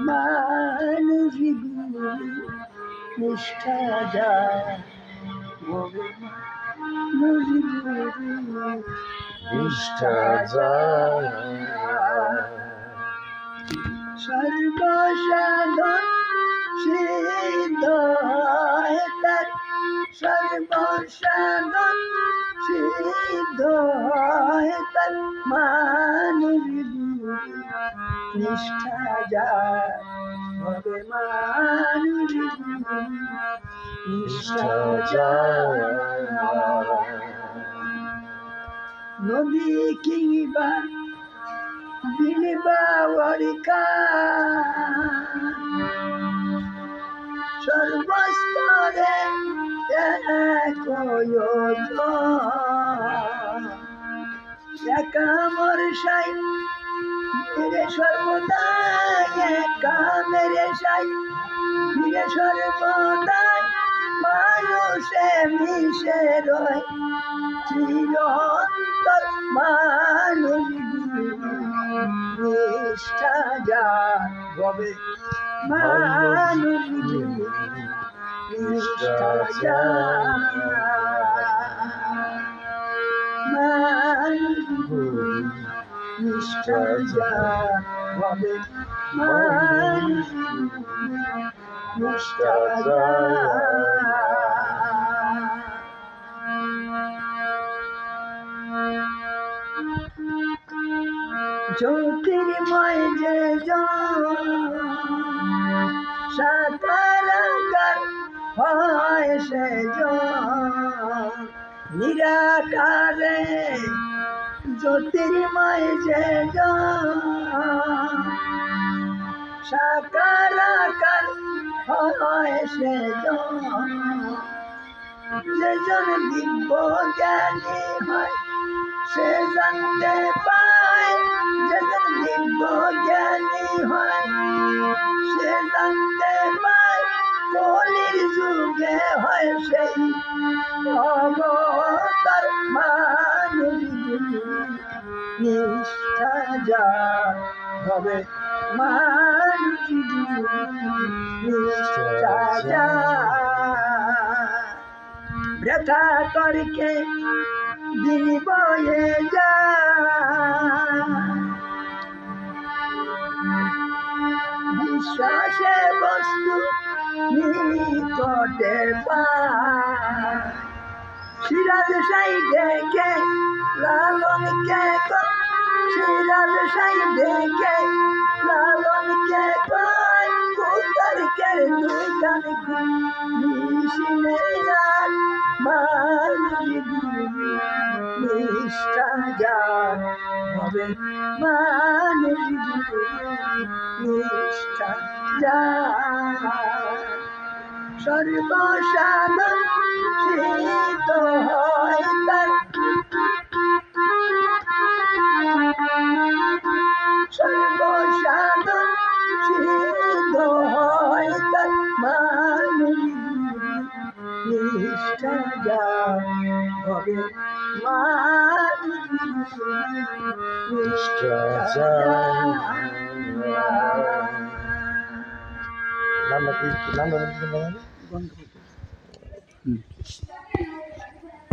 মানুষ নিষ্ঠা যায় নিষ্ঠা যায় সর্বসাধন সিদ্ধ হয় তার সর্বসাধন সিদ্ধ হয় তার মানুষ নিষ্ঠা যায় হবে মানুষ নিষ্ঠা যায় নদী কিংবা বিলবাওয়ারিকা সর্বস্তরে একা মরসাই মেরে সর্বদাই একা মেরে সাই ফিরে সর্বদাই মানুষে মিশে রয় চিরন্তর মানুষ নিষ্ঠা যায় হবে মানুষ নিষ্ঠা যায় মানুষ নিষ্ঠা যায় হবে মানুষ নিষ্ঠা যায় জ্যোতির্ময় যে সাকারাকার হয় সে নিরাকারে জ্যোতির্ময় যে সাকারাকার হয় সে যেজন দিব্য জ্ঞানী হয় সে জানতে পায় যেজন দিব্য জ্ঞানী হয় সে জানতে পায় কলির যুগে হয় সেই অবতার মানুষ নিষ্ঠা যায় হবে মানুষ নিষ্ঠা যায় ব্যথা করকে দিন বয়ে যায় বিশ্বাসে বস্তু নিকটে পায় সিরাজ সাই দেখে লালনকে সিরাজ সাই দেখে লালনকে কয় কুতারকের দুইখান মিশিলে যান মানুষ নিষ্ঠা যায় হবে মানুষ নিষ্ঠা যায় সর্বসাধন সিদ্ধ হয় তার সর্বসাধন সিদ্ধ হয় তার মানুষ নিষ্ঠা যায় হবে মানুষ নিষ্ঠা যায় নাম